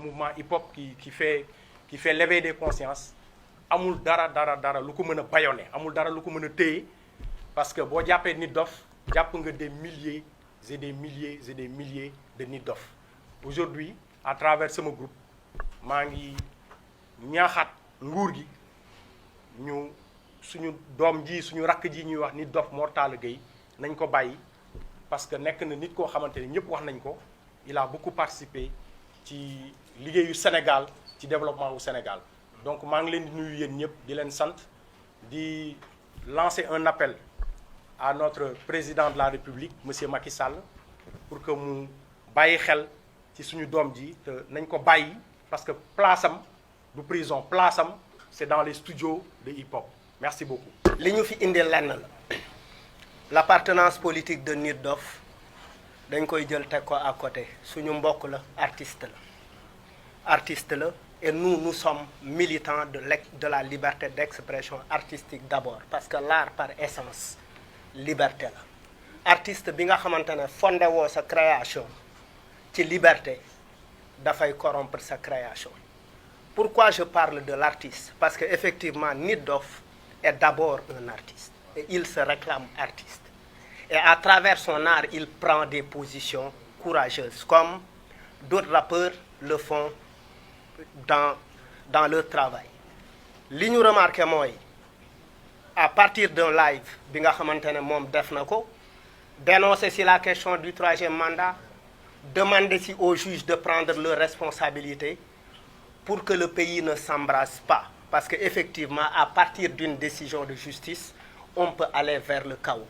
mouvement hip-hop qui fait l'éveil des consciences amul dara lu ko mën a bâillonné amul dara lu ko mën a téye parce que boo jàppee nit dof jàpp nga des milliers et des milliers et des milliers de nit dof. Aujourd'hui à travers sama groupe maa ngi ñaaxaat nguur gi ñu suñu doom ji suñu rakk ji ñuy wax nit dof Mor Talla Gueye nañ ko bàyyi parce que nekk na nit koo xamante ni ñëpp wax nañ ko il a beaucoup participé ci liggéeyu Sénégal ci développement wu Sénégal. Donc maa ngi leen di nuyu yéen ñëpp di leen sant di lancer un appel à notre président de la République monsieur Macky Sall pour que mu bàyyi xel ci suñu doom ji te nañ ko bàyyi parce que place am du prison place am c'est dans les studios de hip-hop. Merci beaucoup. li ñu fi indi lenn la l'appartenance politique de Nit Doff dañ koy jël teg ko à côté suñu mbokk la artiste la et nous sommes militants de la liberté d'expression artistique d'abord parce que l'art par essence liberté la artiste bi nga xamante ne fondé woo sa création ci liberté dafay corrompre sa création. Pourquoi je parle de l'artiste? Parce que effectivement Nit Doff est d'abord un artiste et il se réclame artiste et à travers son art il prend des positions courageuses comme d'autres rappeurs le font dans leur travail. Li ñu remarqué mooy à partir d'un live bi nga xamante ne moom def na ko dénoncer si la question du troisième mandat, demander si aux juges de prendre leurs responsabilités pour que le pays ne s'embrase pas parce que effectivement à partir d'une décision de justice on peut aller vers le chaos.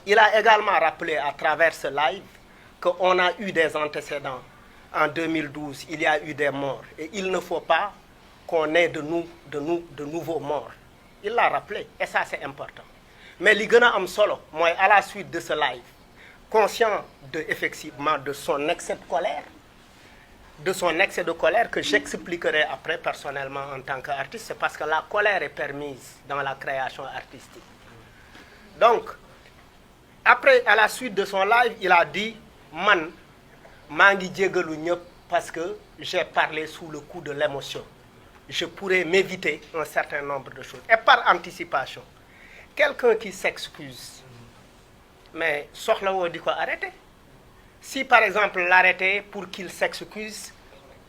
Il a également rappelé à travers ce live qu'on a eu des antécédents. En 2012 il y a eu des morts et il ne faut pas qu'on ait de nouveaux morts. Il l'a rappelé et ça c'est important. Mais li gën a am solo mooy à la suite de ce live conscient effectivement de son excès de colère que j'expliquerai après personnellement en tant qu'artiste, c'est parce que la colère est permise dans la création artistique. Donc après à la suite de son live il a dit man maa ngi jégalu ñëpp parce que j'ai parlé sous le coup de l'émotion. Je pourrais m'éviter un certain nombre de choses et par anticipation quelqu'un qui s'excuse mais soxlawoo di ko arrêter. Si par exemple l'arrêter pour qu'il s'excuse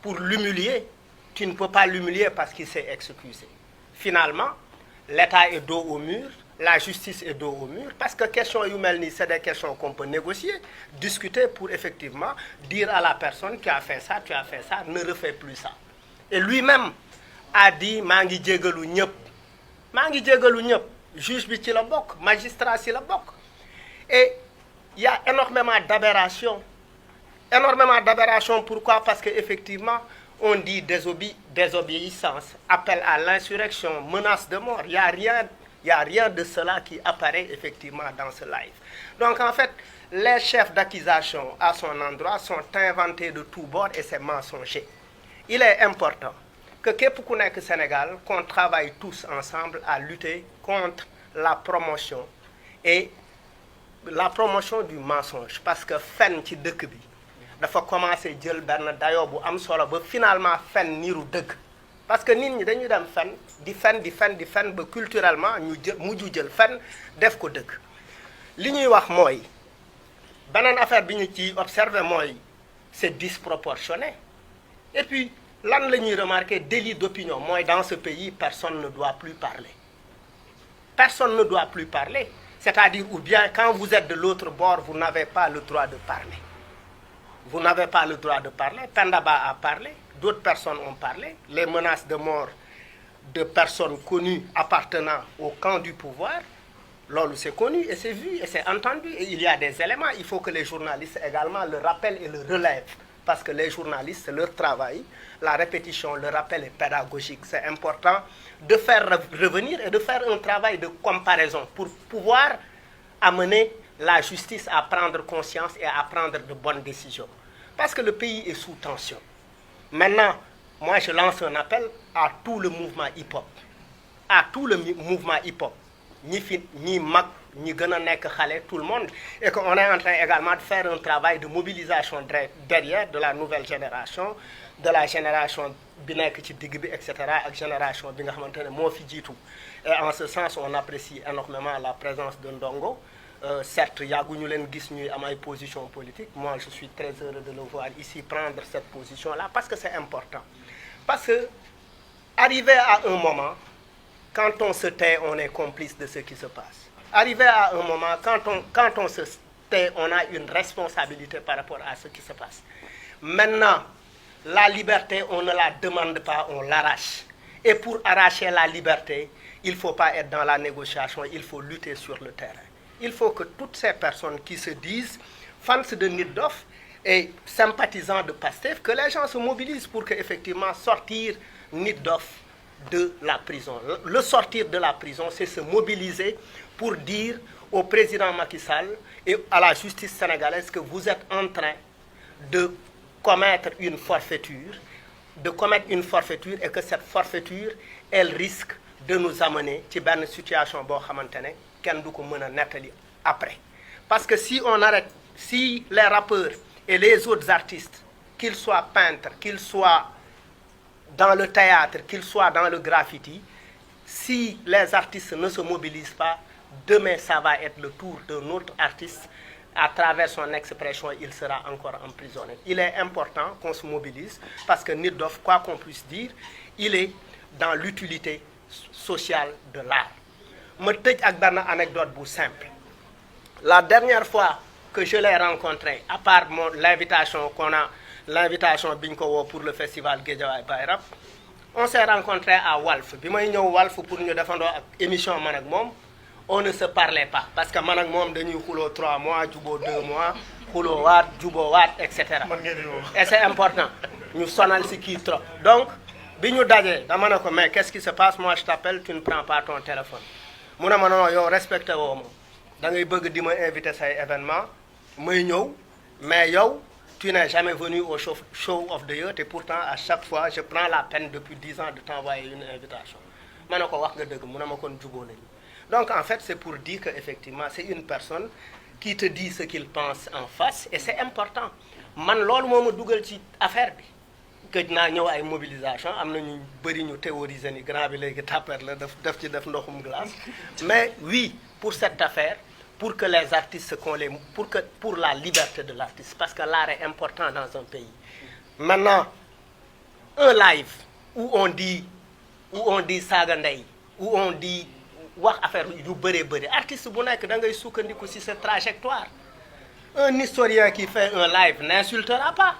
pour l'humilier, tu ne peux pas l'humilier parce qu'il s'est excusé. Finalement l'État est dos au mur, la justice est dos au mur parce que question yu mel nii c'est des questions qu'on peut négocier, discuter pour effectivement dire à la personne tu as fait ça, ne refais plus ça. Et lui-même a dit maa ngi jégalu ñëpp juge bi ci la bokk, magistrat ci la bokk. Et il y a énormément d'aberrations. Pourquoi? Parce que effectivement on dit désobéissance, appel à l'insurrection, menace de mort. Il y a rien de cela qui apparaît effectivement dans ce live. Donc en fait les chefs d'accusation à son endroit sont inventés de tous bords et c'est mensonger. Il est important que képp ku nekk Sénégal qu'on travaille tous ensemble à lutter contre la promotion du mensonge parce que fen ci dëkk bi dafa commencer jël benn dayoo bu am solo ba finalement fen niru dëgg parce que nit ñi dañuy dem fen di fen ba culturellement ñu mujju jël fen def ko dëgg. Li ñuy wax mooy beneen affaire bi ñu ci observer mooy c'est disproportionné et puis lan la ñuy remarquer délit d'opinion mooy dans ce pays personne ne doit plus parler. C'est-à-dire ou bien quand vous êtes de l'autre bord vous n'avez pas le droit de parler. Pendaba a parlé, d'autres personnes ont parlé, les menaces de mort de personnes connues appartenant au camp du pouvoir, loolu c'est connu et c'est vu et c'est entendu et il y a des éléments, il faut que les journalistes également le rappellent et le relèvent parce que les journalistes c'est leur travail, la répétition, le rappel est pédagogique, c'est important de faire revenir et de faire un travail de comparaison pour pouvoir amener la justice à prendre conscience et à prendre de bonnes décisions. Parce que le pays est sous tension. Maintenant, moi je lance un appel à tout le mouvement hip-hop. Ñi mag, ñi gën a nekk xale, tout le monde. Et qu'on est en train également de faire un travail de mobilisation derrière de la nouvelle génération. de la génération bi nekk ci digg bi et cetera ak génération bi nga xamante ne moo fi jiitu et en ce sens on apprécie énormément la présence de Ndongo. Certes yàgguñu leen gis ñuy am ay position politique moi je suis très heureux de le voir ici prendre cette position là parce que c'est important parce que arrivé à un moment quand on se tait on est complice de ce qui se passe arrivé à un moment quand on se tait on a une responsabilité par rapport à ce qui se passe maintenant la liberté on ne la demande pas on l'arrache et pour arracher la liberté il faut pas être dans la négociation il faut lutter sur le terrain. Il faut que toutes ces personnes qui se disent fans de Nit Doff et sympathisants de Pastef, que les gens se mobilisent pour que effectivement sortir Nit Doff de la prison. Le sortir de la prison, c'est se mobiliser pour dire au président Macky Sall et à la justice sénégalaise que vous êtes en train de commettre une forfaiture, et que cette forfaiture, elle risque de nous amener ci benn situation boo xamante ne kenn du ko mën a nettali après parce que si on arrête si les rappeurs et les autres artistes qu'ils soient peintres qu'ils soient dans le théâtre qu'ils soient dans le graffiti si les artistes ne se mobilisent pas demain ça va être le tour d'un autre artiste à travers son expression il sera encore emprisonné il est important qu'on se mobilise parce que Nit Doff quoi qu'on puisse dire il est dans l'utilité sociale de l'art ma tëj ak benn anecdote bu simple la dernière fois que je l'ai rencontré à part l'invitation bi ñu ko woo pour le festival Guédiawaye Baye Rap on s'est rencontré à Walf bi may ñëw Walf pour ñu defandoo ak émission man ak moom on ne se parlait pas parce que man ak moom dañuy xuloo 3 mois juboo 2 mois xuloo waat juboo waat et cetera et c'est important ñu sonal si kii trop donc bi ñu dajee dama ne ko mais qu'est-ce qui se passe moi je t'appelle tu ne prends pas ton téléphone mu ne ma non yow respecté woo ma da ngay bëgg di ma invité say événement may ñëw mais yow tu n'es jamais venu au show of the year et pourtant à chaque fois je prends la peine depuis 10 ans de t'envoyer une invitation ma ne ko wax nga dëgg mu ne ma kon juboo nañu donc en fait c'est pour dire que effectivement c'est une personne qui te dit ce qu'il pense en face et c'est important man loolu moo ma dugal ci affaire bi gëj naa ñëw ay mobilisation am na ñu bëri ñu théoriser ni grand bi léegi tapper la def ci def ndoxum glace mais oui pour cette affaire pour que les artistes pour la liberté de l'artiste parce que l'art est important dans un pays maintenant un live où on dit saaga ndey où on dit wax affaire yu bëri artiste bu nekk da ngay sukkandiku ci sa trajectoire un historien qui fait un live n'insultera pas